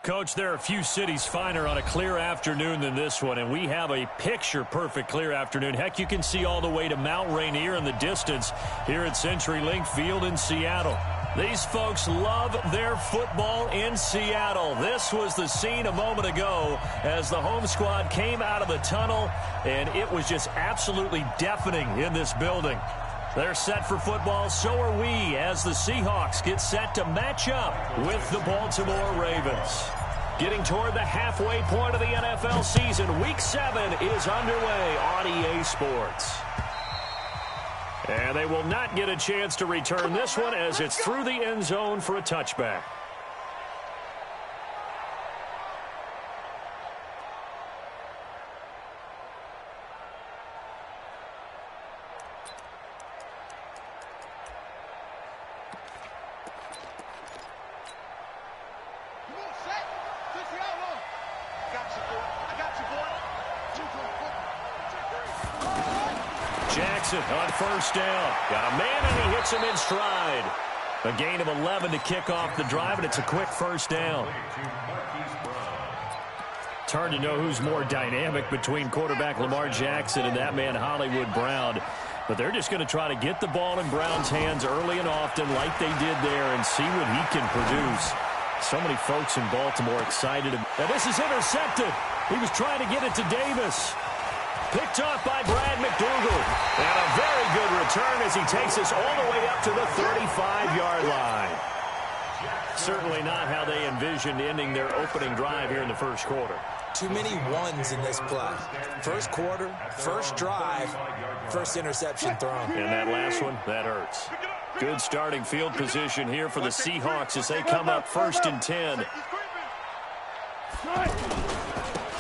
Coach, there are a few cities finer on a clear afternoon than this one, and we have a picture-perfect clear afternoon. Heck, you can see all the way to Mount Rainier in the distance here at CenturyLink Field in Seattle. These folks love their football in Seattle. This was the scene a moment ago as the home squad came out of the tunnel, and it was just absolutely deafening in this building. They're set for football, so are we, as the Seahawks get set to match up with the Baltimore Ravens. Getting toward the halfway point of the NFL season, Week 7 is underway on EA Sports. And they will not get a chance to return this one as it's through the end zone for a touchback. On first down. Got a man, and he hits him in stride. A gain of 11 to kick off the drive, and it's a quick first down. It's hard to know who's more dynamic between quarterback Lamar Jackson and that man Hollywood Brown. But they're just going to try to get the ball in Brown's hands early and often like they did there and see what he can produce. So many folks in Baltimore excited. Now this is intercepted. He was trying to get it to Davis. Picked off by Brad McDougal. And a very good return as he takes us all the way up to the 35-yard line. Certainly not how they envisioned ending their opening drive here in the first quarter. Too many ones in this play. First quarter, first drive, first interception thrown. And that last one, that hurts. Good starting field position here for the Seahawks as they come up 1st and 10.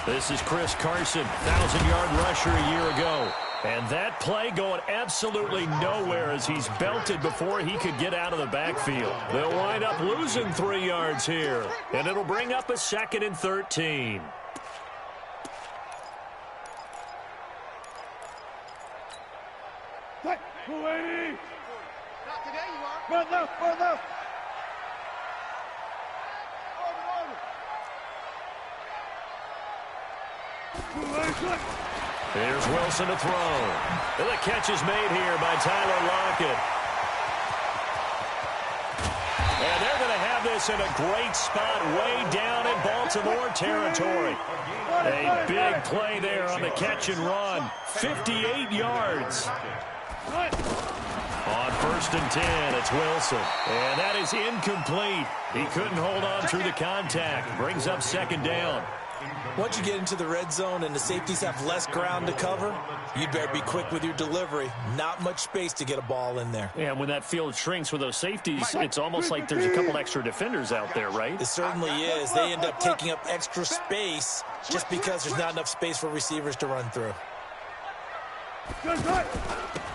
This is Chris Carson, 1,000-yard rusher a year ago. And that play going absolutely nowhere as he's belted before he could get out of the backfield. They'll wind up losing 3 yards here. And it'll bring up a 2nd and 13. Not today, you are. Run left, run left. Here's Wilson to throw. And the catch is made here by Tyler Lockett. And they're going to have this in a great spot way down in Baltimore territory. A big play there on the catch and run. 58 yards. On 1st and 10, it's Wilson. And that is incomplete. He couldn't hold on through the contact. Brings up 2nd down. Once you get into the red zone and the safeties have less ground to cover, you'd better be quick with your delivery. Not much space to get a ball in there. Yeah, when that field shrinks with those safeties, it's almost like there's a couple extra defenders out there, right? It certainly is. They end up taking up extra space just because there's not enough space for receivers to run through.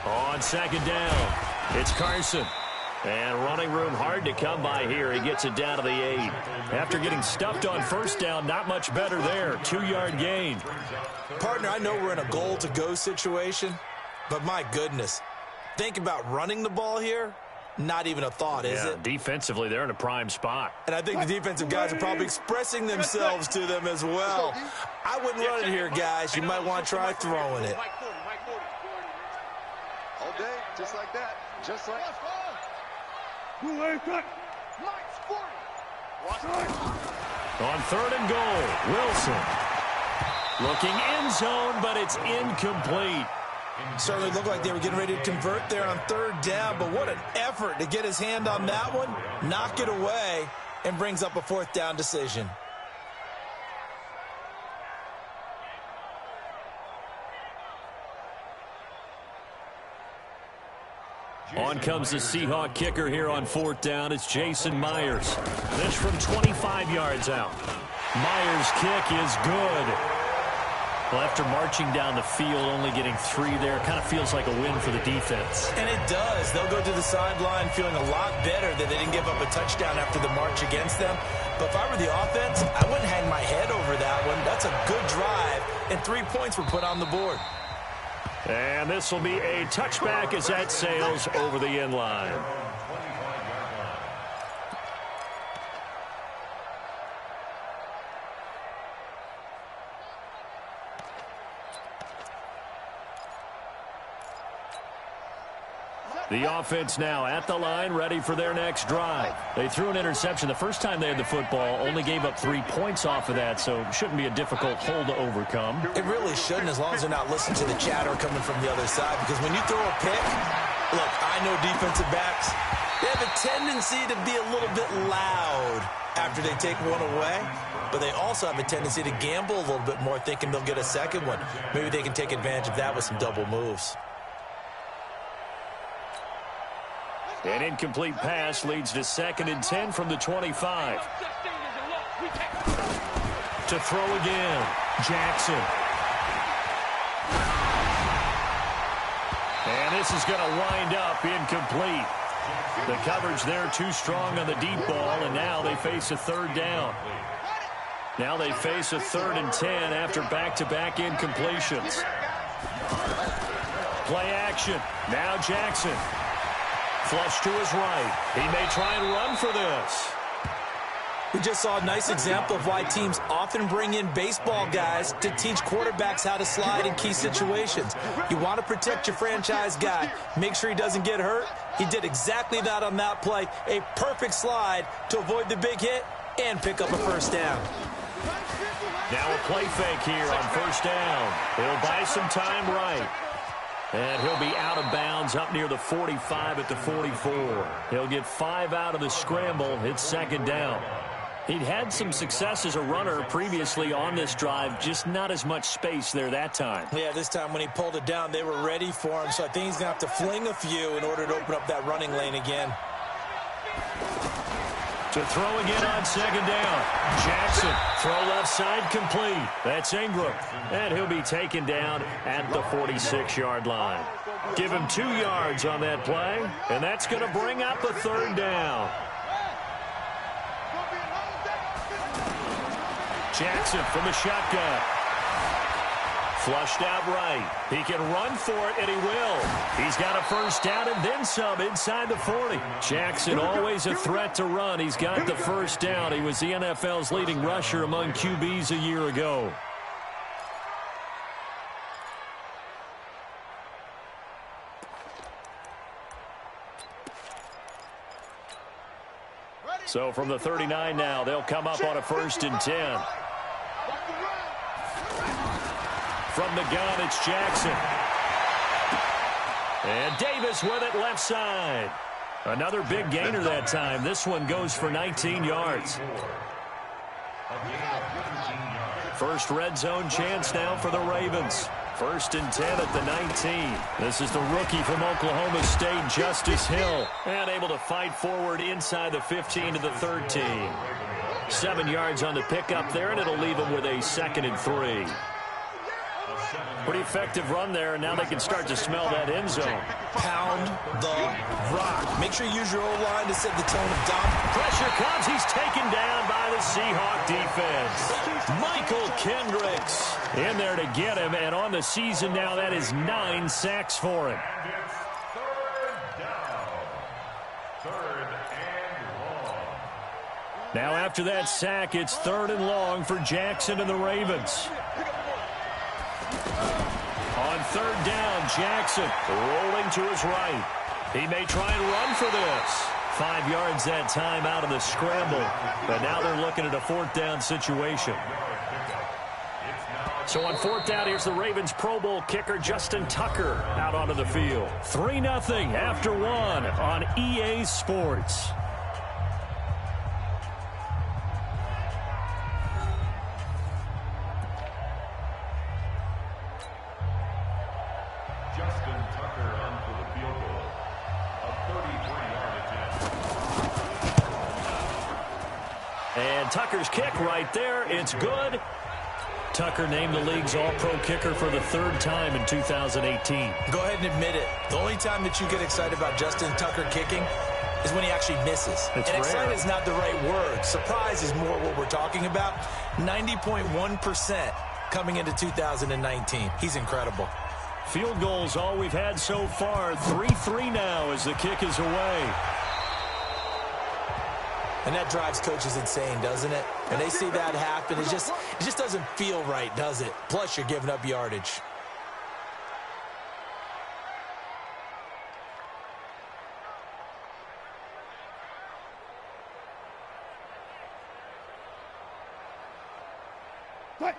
On 2nd down, it's Carson. And running room hard to come by here. He gets it down to the 8. After getting stuffed on 1st down, not much better there. 2-yard gain. Partner, I know we're in a goal-to-go situation, but my goodness, think about running the ball here. Not even a thought, is it? Defensively, they're in a prime spot. And I think the defensive guys are probably expressing themselves to them as well. I wouldn't run it here, guys. You might want to try throwing it. All day, just like that. Just like that. On 3rd and goal, Wilson. Looking end zone, but it's incomplete. Certainly looked like they were getting ready to convert there on 3rd down, but what an effort to get his hand on that one, knock it away, and brings up a 4th down decision. On comes the Seahawk kicker here on 4th down. It's Jason Myers. This from 25 yards out. Myers' kick is good. Well, after marching down the field, only getting 3 there, kind of feels like a win for the defense. And it does. They'll go to the sideline feeling a lot better that they didn't give up a touchdown after the march against them. But if I were the offense, I wouldn't hang my head over that one. That's a good drive, and 3 points were put on the board. And this will be a touchback as that sails over the end line. The offense now at the line, ready for their next drive. They threw an interception the first time they had the football, only gave up 3 points off of that, so it shouldn't be a difficult hole to overcome. It really shouldn't, as long as they're not listening to the chatter coming from the other side, because when you throw a pick, look, I know defensive backs, they have a tendency to be a little bit loud after they take one away, but they also have a tendency to gamble a little bit more, thinking they'll get a second one. Maybe they can take advantage of that with some double moves. An incomplete pass leads to 2nd and 10 from the 25. To throw again, Jackson. And this is going to wind up incomplete. The coverage there too strong on the deep ball, and now they face a 3rd down. Now they face a 3rd and 10 after back-to-back incompletions. Play action. Now Jackson. Flush to his right. He may try and run for this. We just saw a nice example of why teams often bring in baseball guys to teach quarterbacks how to slide in key situations. You want to protect your franchise guy. Make sure he doesn't get hurt. He did exactly that on that play. A perfect slide to avoid the big hit and pick up a 1st down. Now a play fake here on 1st down. He'll buy some time right. And he'll be out of bounds up near the 45 at the 44. He'll get 5 out of the scramble. It's 2nd down. He'd had some success as a runner previously on this drive, just not as much space there that time. Yeah, this time when he pulled it down, they were ready for him. So I think he's going to have to fling a few in order to open up that running lane again. To throw again on 2nd down. Jackson, throw left side complete. That's Ingram. And he'll be taken down at the 46-yard line. Give him 2 yards on that play, and that's going to bring up a 3rd down. Jackson from the shotgun. Flushed out right. He can run for it, and he will. He's got a 1st down and then some inside the 40. Jackson always a threat to run. He's got the 1st down. He was the NFL's leading rusher among QBs a year ago. So from the 39 now, they'll come up on a 1st and 10. From the gun, it's Jackson. And Davis with it left side. Another big gainer that time. This one goes for 19 yards. First red zone chance now for the Ravens. 1st and 10 at the 19. This is the rookie from Oklahoma State, Justice Hill. And able to fight forward inside the 15 to the 13. 7 yards on the pickup there, and it'll leave him with a 2nd and 3. Pretty effective run there, and now they can start to smell that end zone. Pound the rock. Make sure you use your O-line to set the tone of dominance. Pressure comes. He's taken down by the Seahawk defense. Michael Kendricks in there to get him, and on the season now, that is 9 sacks for him. Now after that sack, it's 3rd and long for Jackson and the Ravens. On 3rd down, Jackson rolling to his right. He may try and run for this. 5 yards that time out of the scramble. But now they're looking at a 4th down situation. So on 4th down, here's the Ravens Pro Bowl kicker Justin Tucker out onto the field. 3-0 after 1 on EA Sports. And Tucker's kick right there. It's good. Tucker named the league's all-pro kicker for the 3rd time in 2018. Go ahead and admit it. The only time that you get excited about Justin Tucker kicking is when he actually misses. It's and rare. excited is not the right word. Surprise is more what we're talking about. 90.1% coming into 2019. He's incredible. Field goals all we've had so far. 3-3 now as the kick is away. And that drives coaches insane, doesn't it? When they see that happen, it just doesn't feel right, does it? Plus, you're giving up yardage.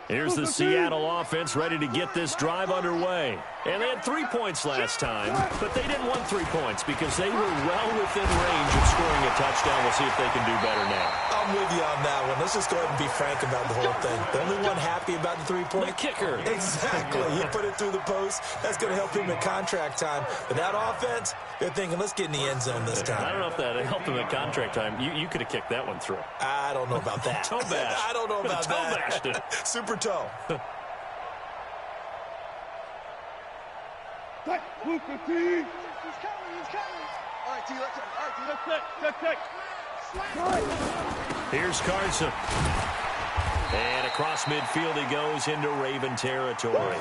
Here's the Seattle offense ready to get this drive underway. And they had 3 points last time, but they didn't want 3 points because they were well within range of scoring a touchdown. We'll see if they can do better now. I'm with you on that one. Let's just go ahead and be frank about the whole thing. The only one happy about the 3-point? The kicker. Exactly. He put it through the post. That's going to help him in contract time. But that offense, they're thinking, let's get in the end zone this time. I don't know if that helped him in contract time. You could have kicked that one through. I don't know about that. Toe bash. I don't know about that. Toe bashed it. Super toe. He's coming. All right, T, let's check. Here's Carson. And across midfield he goes into Raven territory.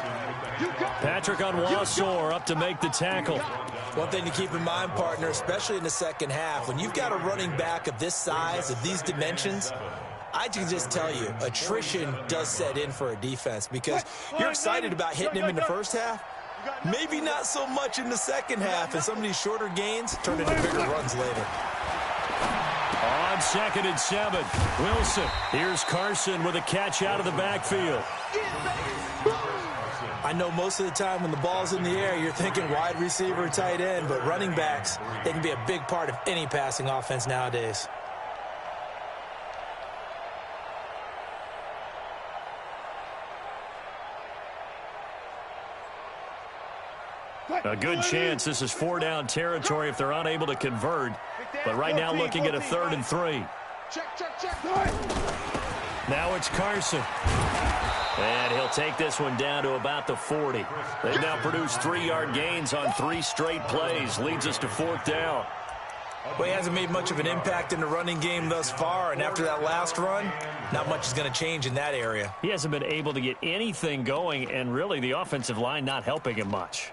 Patrick Onwuasor up to make the tackle. One thing to keep in mind, partner, especially in the second half, when you've got a running back of this size, of these dimensions, I can just tell you, attrition does set in for a defense because you're excited about hitting him in the first half. Maybe not so much in the second half, and some of these shorter gains turn into bigger runs later. On 2nd and 7, Wilson. Here's Carson with a catch out of the backfield. I know most of the time when the ball's in the air, you're thinking wide receiver, tight end, but running backs, they can be a big part of any passing offense nowadays. A good chance this is 4-down territory if they're unable to convert. But right now looking at a 3rd and 3. Now it's Carson. And he'll take this one down to about the 40. They've now produced 3-yard gains on 3 straight plays. Leads us to 4th down. Well, he hasn't made much of an impact in the running game thus far, and after that last run, not much is going to change in that area. He hasn't been able to get anything going, and really the offensive line not helping him much.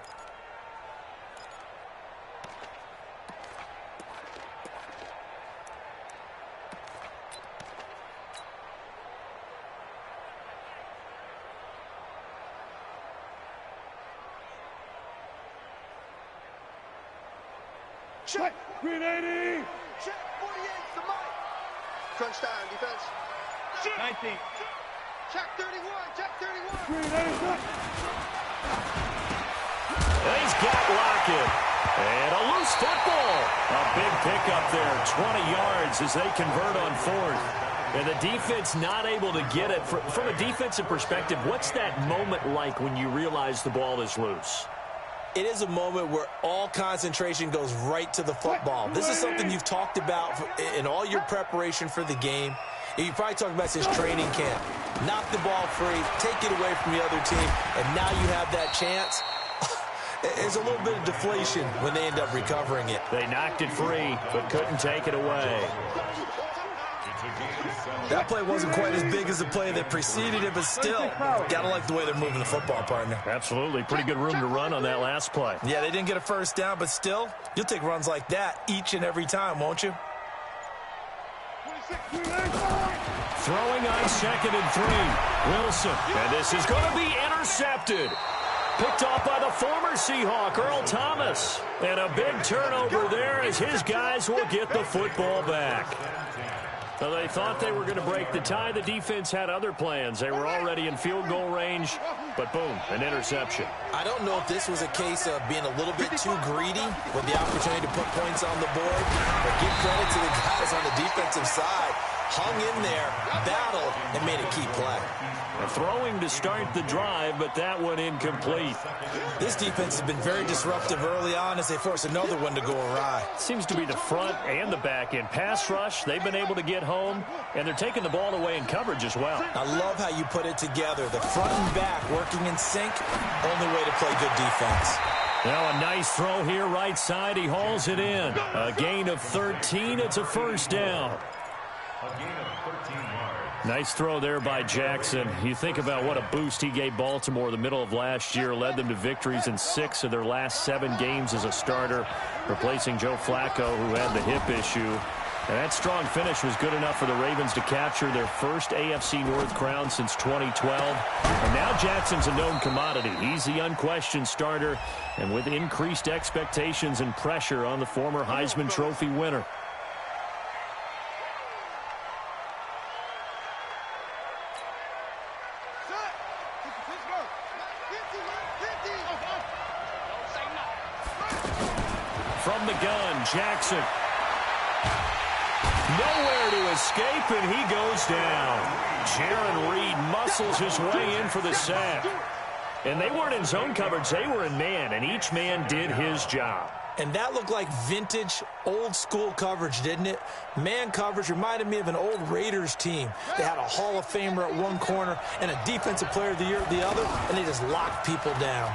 Check. 380. Check. 48. The mic. Crunch time. Defense. Check. 19. Check 31. Check 31. 380. He's got Lockett. And a loose football. A big pickup there. 20 yards as they convert on 4th. And the defense not able to get it. From a defensive perspective, what's that moment like when you realize the ball is loose? It is a moment where all concentration goes right to the football. This is something you've talked about in all your preparation for the game. You probably talked about since training camp. Knock the ball free, take it away from the other team, and now you have that chance. There's a little bit of deflation when they end up recovering it. They knocked it free, but couldn't take it away. That play wasn't quite as big as the play that preceded it, but still, gotta like the way they're moving the football, partner. Absolutely. Pretty good room to run on that last play. Yeah, they didn't get a first down, but still, you'll take runs like that each and every time, won't you? Throwing on 2nd and 3. Wilson. And this is going to be intercepted. Picked off by the former Seahawk, Earl Thomas. And a big turnover there as his guys will get the football back. So they thought they were going to break the tie. The defense had other plans. They were already in field goal range, but boom, an interception. I don't know if this was a case of being a little bit too greedy with the opportunity to put points on the board, but give credit to the guys on the defensive side. Hung in there, battled, and made a key play. A throwing to start the drive, but that one incomplete. This defense has been very disruptive early on as they force another one to go awry. Seems to be the front and the back end. Pass rush, they've been able to get home, and they're taking the ball away in coverage as well. I love how you put it together. The front and back working in sync, only way to play good defense. Now a nice throw here, right side. He hauls it in. A gain of 13. It's a first down. Nice throw there by Jackson. You think about what a boost he gave Baltimore the middle of last year, led them to victories in 6 of their last 7 games as a starter, replacing Joe Flacco, who had the hip issue. And that strong finish was good enough for the Ravens to capture their first AFC North crown since 2012. And now Jackson's a known commodity. He's the unquestioned starter, and with increased expectations and pressure on the former Heisman Trophy winner. gun, Jackson. Nowhere to escape, and he goes down. Jaron Reed muscles his way in for the sack. And they weren't in zone coverage. They were in man, and each man did his job. And that looked like vintage, old-school coverage, didn't it? Man coverage reminded me of an old Raiders team. They had a Hall of Famer at one corner and a Defensive Player of the Year at the other, and they just locked people down.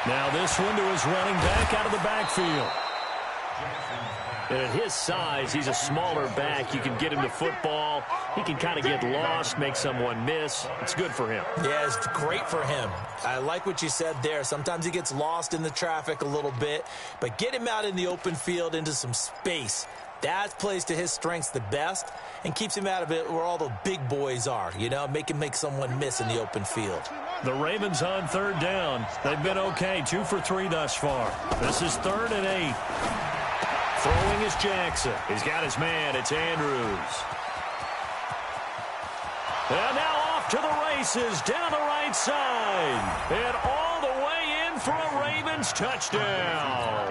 Now this one to his running back out of the backfield. And at his size, he's a smaller back. You can get him to football. He can kind of get lost, make someone miss. It's good for him. Yeah, it's great for him. I like what you said there. Sometimes he gets lost in the traffic a little bit, but get him out in the open field into some space. That plays to his strengths the best and keeps him out of it where all the big boys are, you know, make someone miss in the open field. The Ravens on third down. They've been okay, 2 for 3 thus far. This is 3rd and 8. Throwing is Jackson. He's got his man. It's Andrews. And now off to the races down the right side. And all the way in for a Ravens touchdown.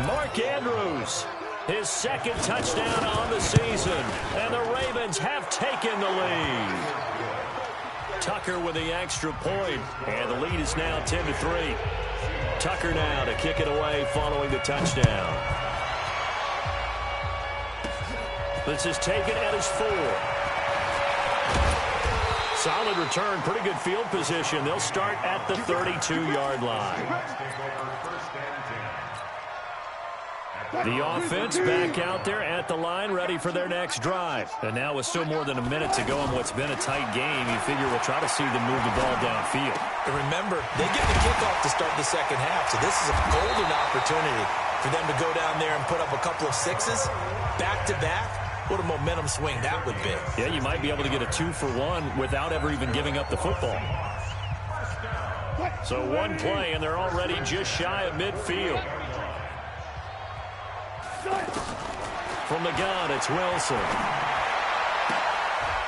Mark Andrews, his 2nd touchdown on the season. And the Ravens have taken the lead. Tucker with the extra point. And the lead is now 10-3. Tucker now to kick it away following the touchdown. This is taken at his 4. Solid return, pretty good field position. They'll start at the 32-yard line. The offense back out there at the line, ready for their next drive. And now with still more than a minute to go in what's been a tight game, you figure we'll try to see them move the ball downfield. And remember, they get the kickoff to start the second half, so this is a golden opportunity for them to go down there and put up a couple of 6s back-to-back. What a momentum swing that would be. Yeah, you might be able to get a 2-for-1 without ever even giving up the football. So one play, and they're already just shy of midfield. From the gun, it's Wilson.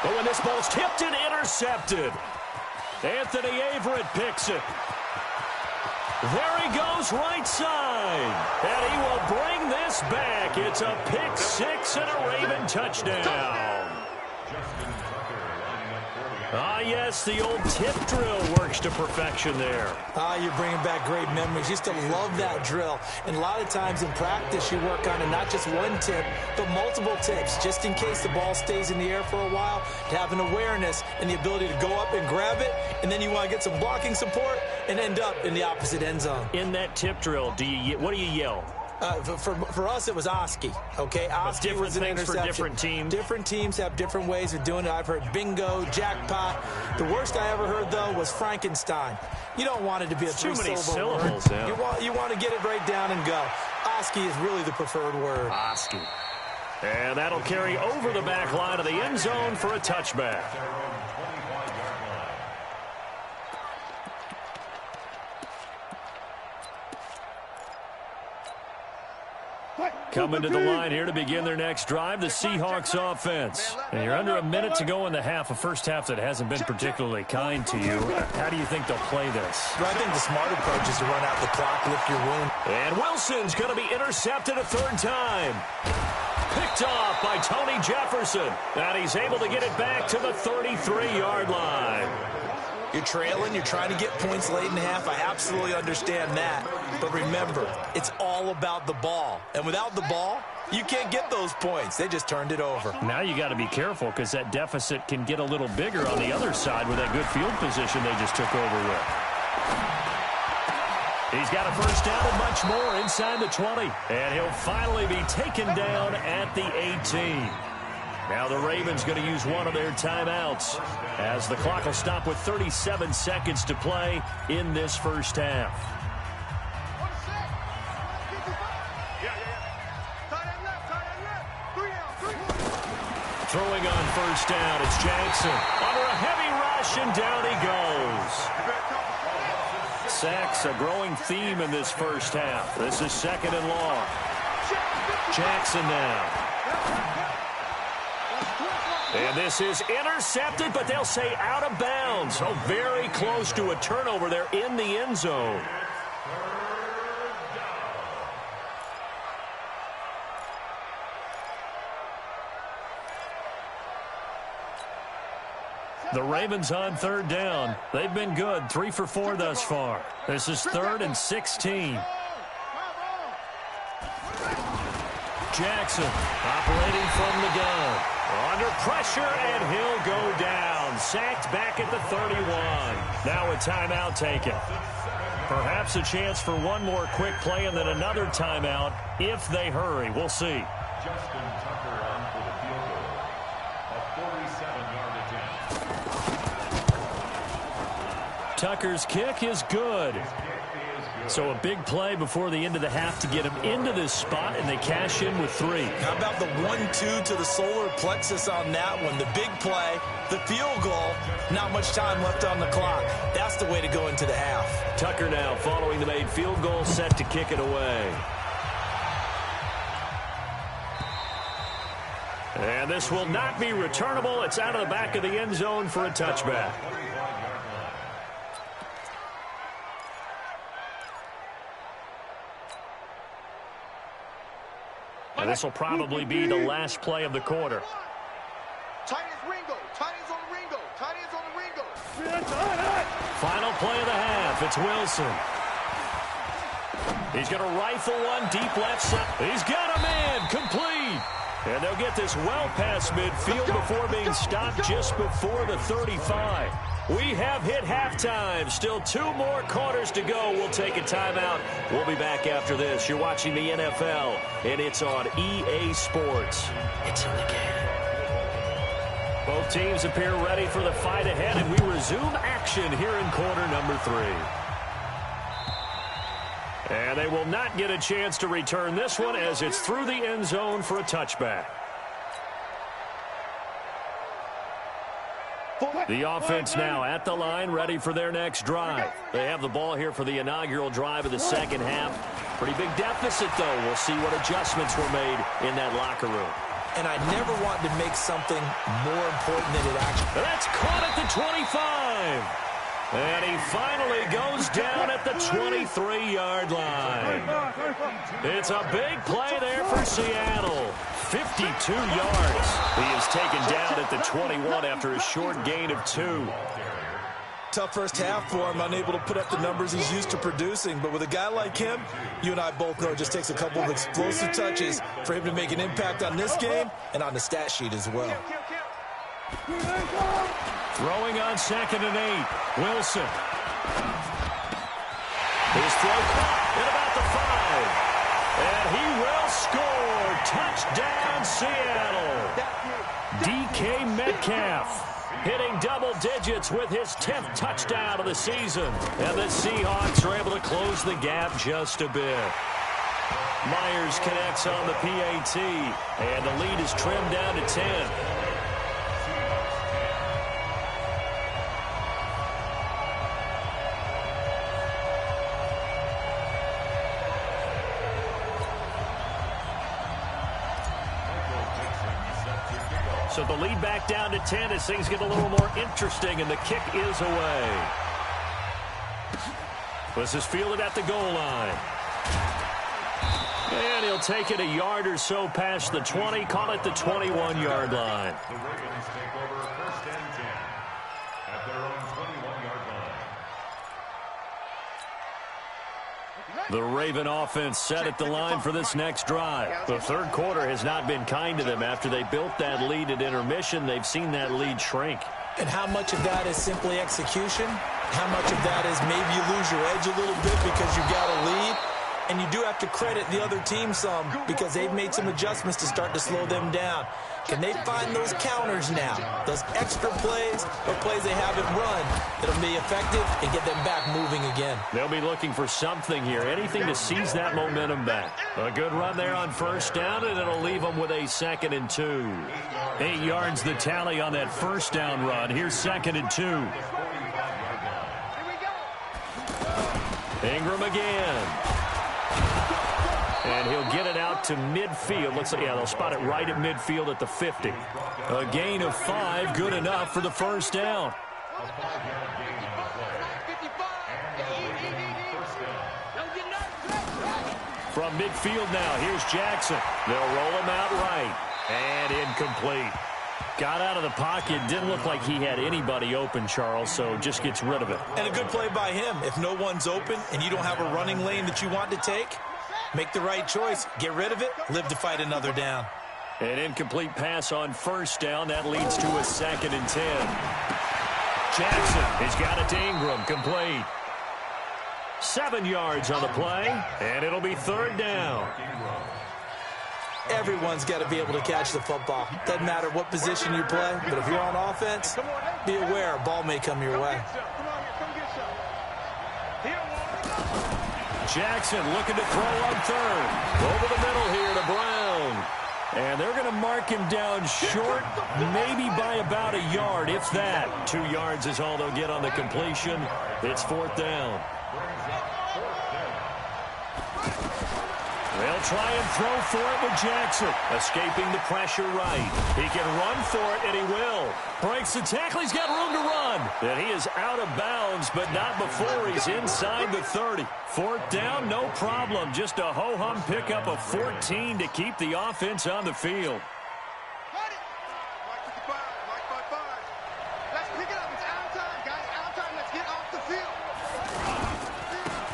But when this ball's tipped and intercepted, Anthony Averett picks it. There he goes, right side. And he will bring this back. It's a pick 6 and a Raven touchdown. Ah, yes, the old tip drill works to perfection there. You're bringing back great memories. Used to love that drill. And a lot of times in practice, you work on it, not just one tip, but multiple tips, just in case the ball stays in the air for a while, to have an awareness and the ability to go up and grab it, and then you want to get some blocking support and end up in the opposite end zone. In that tip drill, what do you yell? For us, it was Oski. Okay, Oski was an interception. For different teams. Different teams have different ways of doing it. I've heard bingo, jackpot. The worst I ever heard, though, was Frankenstein. You don't want it to be a three-syllable word. Yeah. You want to get it right down and go. Oski is really the preferred word. Oski. And that'll carry over the back line of the end zone for a touchback. Coming to the line here to begin their next drive, the Seahawks offense. And you're under a minute to go in the half, a first half that hasn't been particularly kind to you. How do you think they'll play this? Well, I think the smart approach is to run out the clock, lift your wound. And Wilson's going to be intercepted a 3rd time. Picked off by Tony Jefferson. And he's able to get it back to the 33-yard line. You're trailing, you're trying to get points late in the half. I absolutely understand that. But remember, it's all about the ball. And without the ball, you can't get those points. They just turned it over. Now you got to be careful because that deficit can get a little bigger on the other side with that good field position they just took over with. He's got a first down and much more inside the 20. And he'll finally be taken down at the 18. Now the Ravens going to use one of their timeouts as the clock will stop with 37 seconds to play in this first half. Throwing on first down, it's Jackson. Under a heavy rush, and down he goes. Sacks, a growing theme in this first half. This is 2nd and long. Jackson now. And this is intercepted, but they'll say out of bounds. So very close to a turnover there in the end zone. The Ravens on third down. They've been good, 3 for 4 thus far. This is 3rd and 16. Jackson operating from the gun. Under pressure, and he'll go down. Sacked back at the 31. Now a timeout taken. Perhaps a chance for one more quick play and then another timeout if they hurry. We'll see. Justin Tucker on for the field goal. A 47-yard attempt. Tucker's kick is good. So a big play before the end of the half to get him into this spot, and they cash in with 3. How about the 1-2 to the solar plexus on that one? The big play, the field goal, not much time left on the clock. That's the way to go into the half. Tucker now following the made field goal, set to kick it away. And this will not be returnable. It's out of the back of the end zone for a touchback. And this will probably be the last play of the quarter. Tight ends Ringo. Tight ends on the Ringo. Tight ends on the Ringo. Final play of the half. It's Wilson. He's going to rifle one deep left side. He's got a man complete. And they'll get this well past midfield before being stopped just before the 35. We have hit halftime. Still 2 more quarters to go. We'll take a timeout. We'll be back after this. You're watching the NFL, and it's on EA Sports. It's in the game. Both teams appear ready for the fight ahead, and we resume action here in quarter number 3. And they will not get a chance to return this one as it's through the end zone for a touchback. The offense now at the line, ready for their next drive. They have the ball here for the inaugural drive of the second half. Pretty big deficit, though. We'll see what adjustments were made in that locker room. And I never want to make something more important than it actually. That's caught at the 25. And he finally goes down at the 23-yard line. It's a big play there for Seattle. 52 yards. He is taken down at the 21 after a short gain of 2. Tough first half for him, unable to put up the numbers he's used to producing. But with a guy like him, you and I both know it just takes a couple of explosive touches for him to make an impact on this game and on the stat sheet as well. Throwing on 2nd and 8. Wilson. His throw caught at about the 5. And he will score. Touchdown, Seattle. DK Metcalf hitting double digits with his 10th touchdown of the season. And the Seahawks are able to close the gap just a bit. Myers connects on the PAT. And the lead is trimmed down to 10. So the lead back down to 10 as things get a little more interesting, and the kick is away. This is fielded at the goal line. And he'll take it a yard or so past the 20, call it the 21-yard line. The Ravens take over 1st and 10 at their own 21-yard line. The Raven offense set at the line for this next drive. The third quarter has not been kind to them. After they built that lead at intermission, they've seen that lead shrink. And how much of that is simply execution? How much of that is maybe you lose your edge a little bit because you got a lead? And you do have to credit the other team some because they've made some adjustments to start to slow them down. Can they find those counters now, those extra plays or plays they haven't run that'll be effective and get them back moving again? They'll be looking for something here, anything to seize that momentum back. A good run there on 1st down, and it'll leave them with a 2nd and 2. 8 yards the tally on that 1st down run. Here's 2nd and 2. Ingram again. And he'll get it out to midfield. Looks like, yeah, they'll spot it right at midfield at the 50. A gain of 5, good enough for the 1st down. From midfield now, here's Jackson. They'll roll him out right. And incomplete. Got out of the pocket. Didn't look like he had anybody open, Charles, so just gets rid of it. And a good play by him. If no one's open and you don't have a running lane that you want to take, make the right choice. Get rid of it. Live to fight another down. An incomplete pass on first down. That leads to a 2nd and 10. Jackson has got it to Ingram. Complete. 7 yards on the play, and it'll be 3rd down. Everyone's got to be able to catch the football. Doesn't matter what position you play, but if you're on offense, be aware a ball may come your way. Jackson looking to throw on 3rd. Over the middle here to Brown. And they're going to mark him down short, maybe by about a yard, if that. 2 yards is all they'll get on the completion. It's 4th down. They'll try and throw for it with Jackson. Escaping the pressure right. He can run for it, and he will. Breaks the tackle. He's got room to run. And he is out of bounds, but not before he's inside the 30. 4th down, no problem. Just a ho-hum pickup of 14 to keep the offense on the field.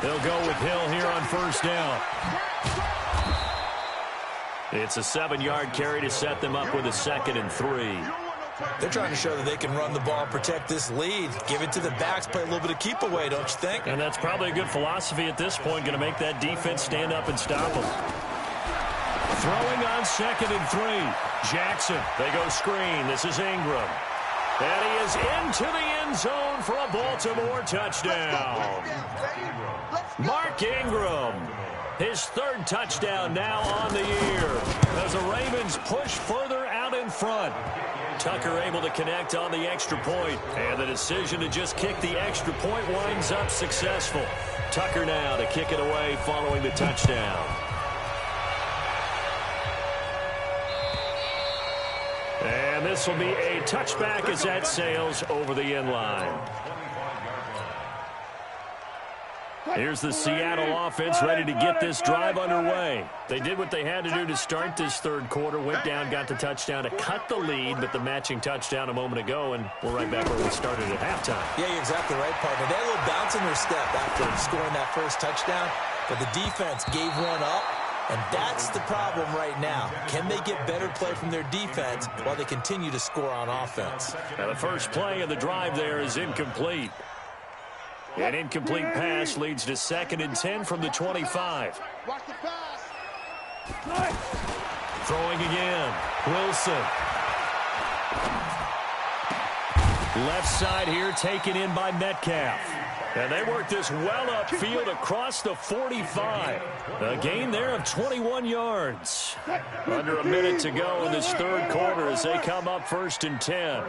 They'll go with Hill here on 1st down. It's a 7-yard carry to set them up with a 2nd and 3. They're trying to show that they can run the ball, protect this lead. Give it to the backs, play a little bit of keep away, don't you think? And that's probably a good philosophy at this point, going to make that defense stand up and stop them. Throwing on 2nd and 3. Jackson, they go screen. This is Ingram. And he is into the end zone for a Baltimore touchdown. Mark Ingram. His 3rd touchdown now on the year as the Ravens push further out in front. Tucker able to connect on the extra point, and the decision to just kick the extra point winds up successful. Tucker now to kick it away following the touchdown. And this will be a touchback as that sails over the end line. Here's the Seattle offense ready to get this drive underway. They did what they had to do to start this 3rd quarter. Went down, got the touchdown to cut the lead, but the matching touchdown a moment ago, and we're right back where we started at halftime. Yeah, you're exactly right, partner. They had a little bounce in their step after scoring that first touchdown, but the defense gave one up, and that's the problem right now. Can they get better play from their defense while they continue to score on offense? Now the first play of the drive there is incomplete. An incomplete pass leads to 2nd and 10 from the 25. Throwing again. Wilson. Left side here taken in by Metcalf. And they work this well upfield across the 45. A gain there of 21 yards. Under a minute to go in this 3rd quarter as they come up 1st and 10.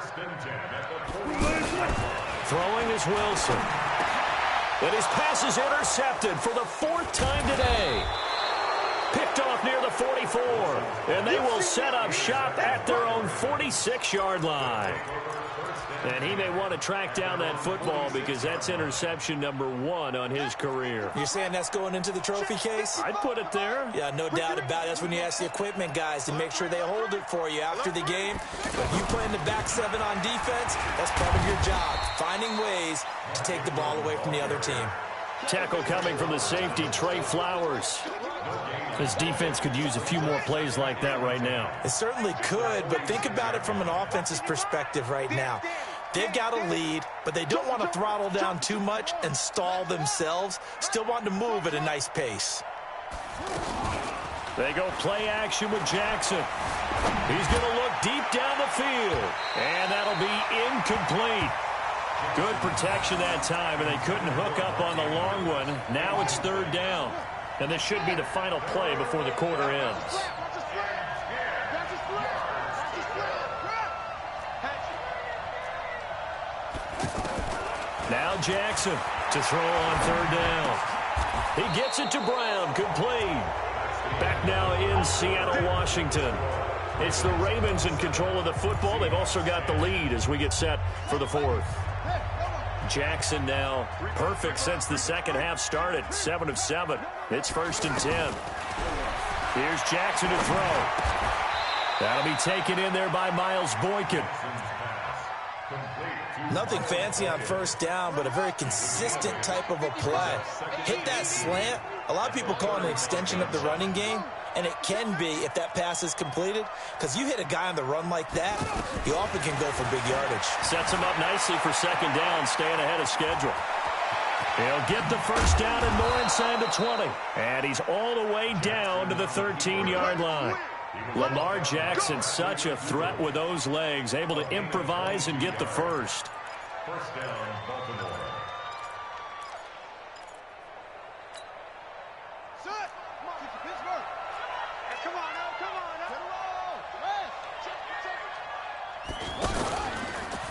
Throwing is Wilson. And his pass is intercepted for the 4th time today. Picked off near the 44. And they will set up shop at their own 46-yard line. And he may want to track down that football because that's interception number 1 on his career. You're saying that's going into the trophy case? I'd put it there. Yeah, no doubt about it. That's when you ask the equipment guys to make sure they hold it for you after the game. But if you play in the back 7 on defense, that's part of your job, finding ways to take the ball away from the other team. Tackle coming from the safety, Trey Flowers. This defense could use a few more plays like that right now. It certainly could, but think about it from an offense's perspective right now. They've got a lead, but they don't want to throttle down too much and stall themselves. Still want to move at a nice pace. They go play action with Jackson. He's going to look deep down the field, and that'll be incomplete. Good protection that time, and they couldn't hook up on the long one. Now it's 3rd down, and this should be the final play before the quarter ends. Now Jackson to throw on 3rd down. He gets it to Brown, complete. Back now in Seattle, Washington. It's the Ravens in control of the football. They've also got the lead as we get set for the 4th. Jackson now perfect since the second half started. 7 of 7. It's 1st and 10. Here's Jackson to throw. That'll be taken in there by Miles Boykin. Nothing fancy on first down, but a very consistent type of a play. Hit that slant. A lot of people call it an extension of the running game, and it can be if that pass is completed, because you hit a guy on the run like that, he often can go for big yardage. Sets him up nicely for second down, staying ahead of schedule. He'll get the first down and more inside the 20. And he's all the way down to the 13-yard line. Lamar Jackson, such a threat with those legs, able to improvise and get the first. First down, Baltimore. Set. Come on, Pittsburgh. Hey, come on now, come on now.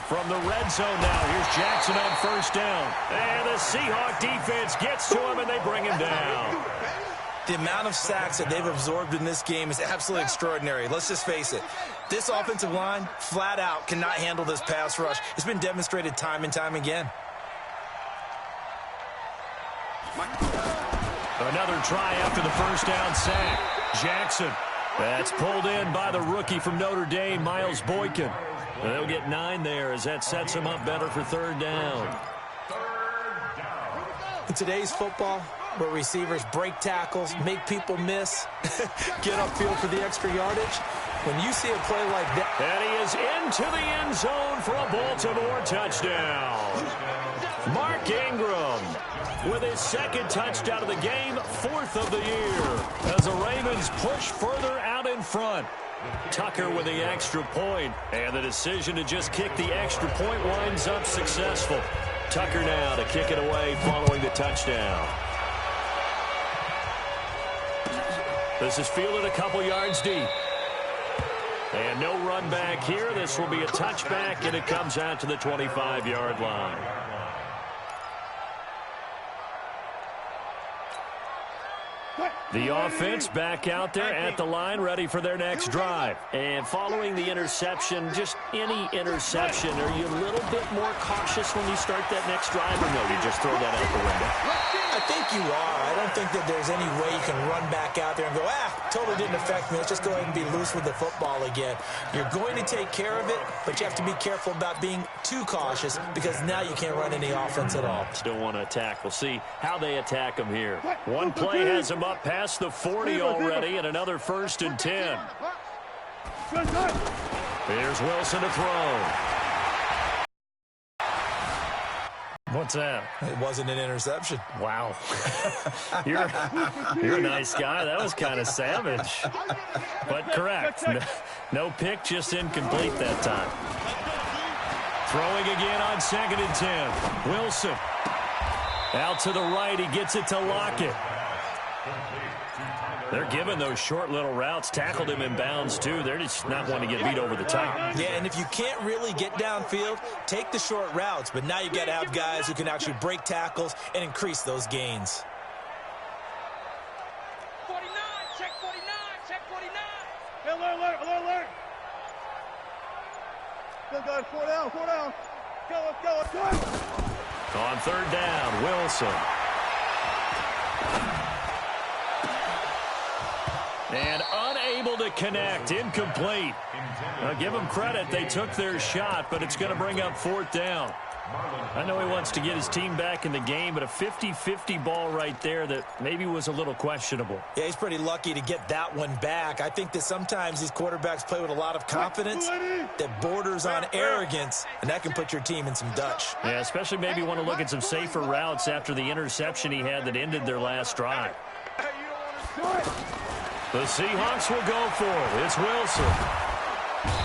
From the red zone now, here's Jackson on first down. And the Seahawk defense gets to him, and they bring him down. The amount of sacks that they've absorbed in this game is absolutely extraordinary. Let's just face it. This offensive line, flat out, cannot handle this pass rush. It's been demonstrated time and time again. Another try after the first down sack. Jackson. That's pulled in by the rookie from Notre Dame, Miles Boykin. They'll get 9 there as that sets him up better for third down. In today's football, where receivers break tackles, make people miss, get upfield for the extra yardage, when you see a play like that. And he is into the end zone for a Baltimore touchdown. Mark Ingram with his second touchdown of the game, 4th of the year, as the Ravens push further out in front. Tucker with the extra point, and the decision to just kick the extra point winds up successful. Tucker now to kick it away following the touchdown. This is fielded a couple yards deep. And no run back here. This will be a touchback, and it comes out to the 25-yard line. The offense back out there at the line, ready for their next drive. And following the interception, just any interception, are you a little bit more cautious when you start that next drive, or no, you just throw that out the window? I think you are. I don't think that there's any way you can run back out there and go, totally didn't affect me. Let's just go ahead and be loose with the football again. You're going to take care of it, but you have to be careful about being too cautious because now you can't run any offense at all. Still want to attack. We'll see how they attack him here. One play has him up past the 40 already, and another 1st and 10. Here's Wilson to throw. What's that? It wasn't an interception. Wow. You're a nice guy. That was kind of savage. But correct. No pick, just incomplete that time. Throwing again on 2nd and 10. Wilson. Out to the right. He gets it to Lockett. They're giving those short little routes. Tackled him in bounds, too. They're just not wanting to get beat over the top. Yeah, and if you can't really get downfield, take the short routes. But now you got to have guys who can actually break tackles and increase those gains. 49, check 49, check 49. Alert. Good, 4 down. Go, let's go. On third down, Wilson. And unable to connect, incomplete. Now, give them credit, they took their shot, but it's going to bring up 4th down. I know he wants to get his team back in the game, but a 50-50 ball right there that maybe was a little questionable. Yeah, he's pretty lucky to get that one back. I think that sometimes these quarterbacks play with a lot of confidence that borders on arrogance, and that can put your team in some Dutch. Yeah, especially maybe want to look at some safer routes after the interception he had that ended their last drive. The Seahawks will go for it. It's Wilson.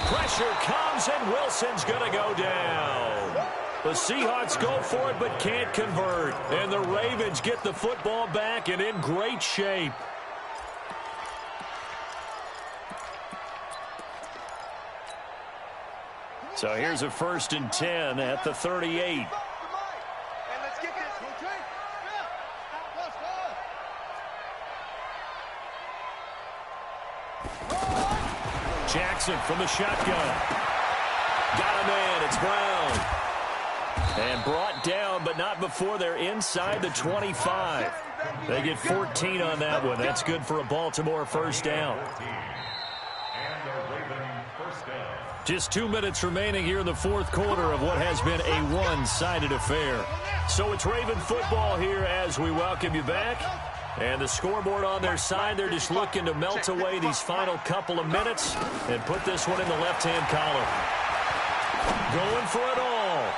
Pressure comes, and Wilson's going to go down. The Seahawks go for it but can't convert. And the Ravens get the football back and in great shape. So here's a 1st and 10 at the 38. Jackson from the shotgun. Got him in. It's Brown. And brought down, but not before they're inside the 25. They get 14 on that one. That's good for a Baltimore first down. Just 2 minutes remaining here in the fourth quarter of what has been a one-sided affair. So it's Raven football here as we welcome you back. And the scoreboard on their side, they're just looking to melt away these final couple of minutes and put this one in the left-hand column. Going for it all.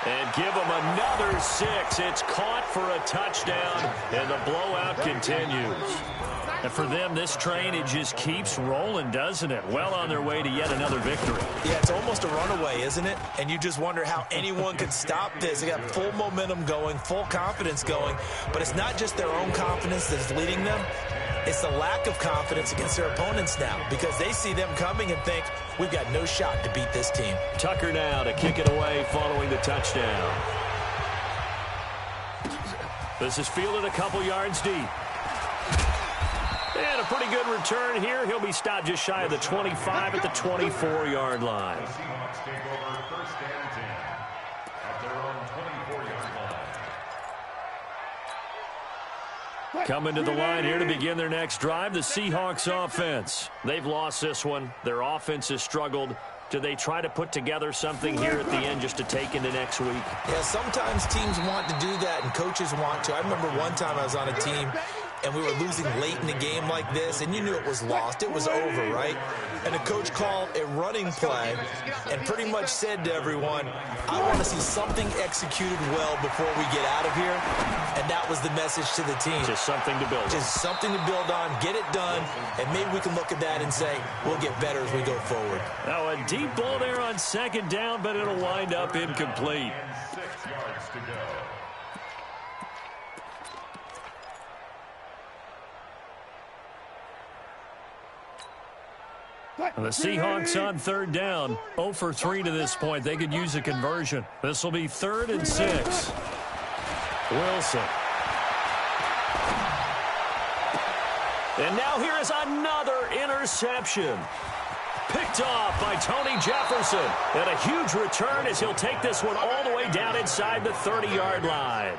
And give them another 6. It's caught for a touchdown, and the blowout continues. And for them, this train, it just keeps rolling, doesn't it? Well on their way to yet another victory. Yeah, it's almost a runaway, isn't it? And you just wonder how anyone can stop this. They got full momentum going, full confidence going. But it's not just their own confidence that's leading them. It's the lack of confidence against their opponents now because they see them coming and think, we've got no shot to beat this team. Tucker now to kick it away following the touchdown. This is fielded a couple yards deep. And a pretty good return here. He'll be stopped just shy of the 25 at the 24-yard line. The Seahawks take over first and 10 at their own 24-yard line. Coming to the line here to begin their next drive, the Seahawks offense. They've lost this one. Their offense has struggled. Do they try to put together something here at the end just to take into next week? Yeah, sometimes teams want to do that and coaches want to. I remember one time I was on a team and we were losing late in the game like this, and you knew it was lost. It was over, right? And the coach called a running play and pretty much said to everyone, I want to see something executed well before we get out of here. And that was the message to the team. Just something to build on. Just something to build on, get it done, and maybe we can look at that and say, we'll get better as we go forward. Now a deep ball there on second down, but it'll wind up incomplete. And 6 yards to go. The Seahawks on third down, 0 for 3 to this point. They could use a conversion. This will be 3rd and 6. Wilson. And now here is another interception. Picked off by Tony Jefferson. And a huge return as he'll take this one all the way down inside the 30-yard line.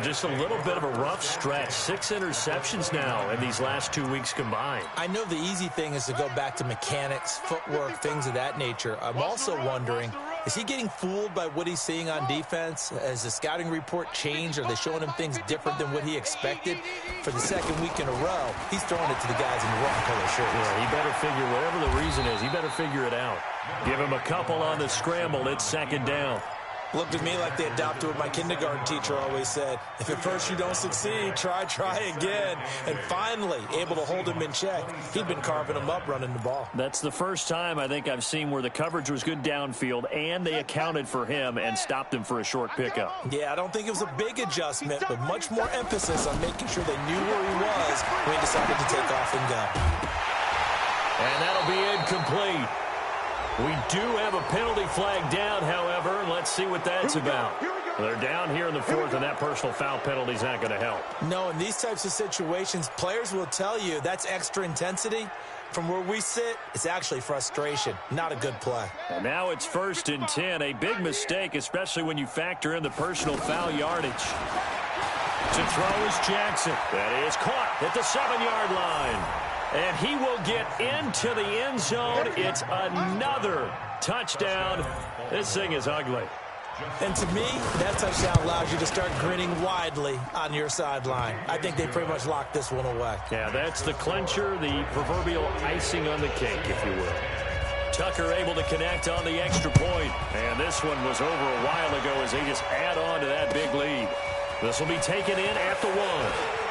Just a little bit of a rough stretch. 6 interceptions now in these last 2 weeks combined. I know the easy thing is to go back to mechanics, footwork, things of that nature. I'm also wondering, is he getting fooled by what he's seeing on defense? Has the scouting report changed? Are they showing him things different than what he expected? For the second week in a row, he's throwing it to the guys in the wrong color shirts. Yeah, he better figure, whatever the reason is, he better figure it out. Give him a couple on the scramble. It's second down. Looked at me like they adopted what my kindergarten teacher always said. If at first you don't succeed, try again. And finally, able to hold him in check. He'd been carving him up running the ball. That's the first time I think I've seen where the coverage was good downfield and they accounted for him and stopped him for a short pickup. Yeah, I don't think it was a big adjustment, but much more emphasis on making sure they knew where he was when he decided to take off and go. And that'll be incomplete. We do have a penalty flag down, however. Let's see what that's about. They're down here in the fourth, and that personal foul penalty is not going to help. No, in these types of situations, players will tell you that's extra intensity. From where we sit, it's actually frustration. Not a good play. And now it's 1st and 10. A big mistake, especially when you factor in the personal foul yardage. To throw is Jackson. That is caught at the 7-yard line. And he will get into the end zone. It's another touchdown. This thing is ugly. And to me, that touchdown allows you to start grinning widely on your sideline. I think they pretty much locked this one away. Yeah, that's the clincher, the proverbial icing on the cake, if you will. Tucker able to connect on the extra point. And this one was over a while ago as they just add on to that big lead. This will be taken in at the 1.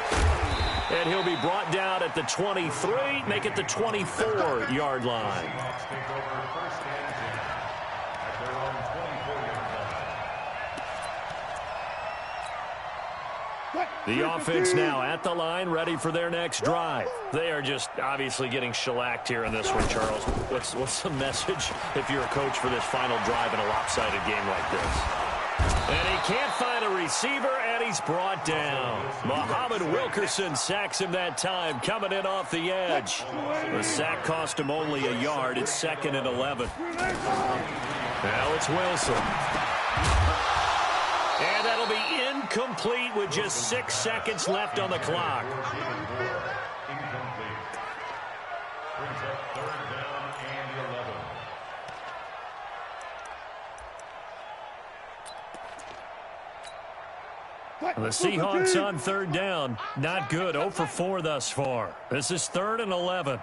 And he'll be brought down at the 23, make it the 24-yard line. The offense now at the line, ready for their next drive. They are just obviously getting shellacked here in this one, Charles. What's the message if you're a coach for this final drive in a lopsided game like this? And he can't find a receiver, and he's brought down. Muhammad Wilkerson sacks him that time, coming in off the edge. The sack cost him only a yard. It's 2nd and 11. Now it's Wilson. And that'll will be incomplete with just 6 seconds left on the clock. Incomplete. Brings up 3rd down and 11. The Seahawks on 3rd down. Not good. 0 for 4 thus far. This is 3rd and 11.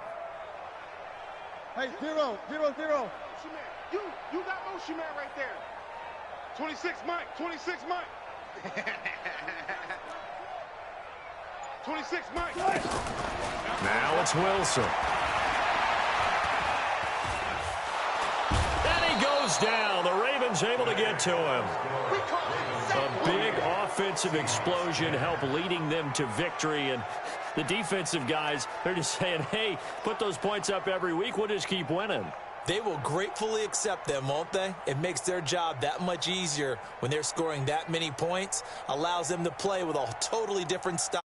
Hey, 0, 0, 0. You got motion man right there. 26 Mike, 26 Mike. 26 Mike. Now it's Wilson. And he goes down. The Ravens able to get to him. A big offensive explosion helped leading them to victory. And the defensive guys, they're just saying, hey, put those points up every week. We'll just keep winning. They will gratefully accept them, won't they? It makes their job that much easier when they're scoring that many points. Allows them to play with a totally different style.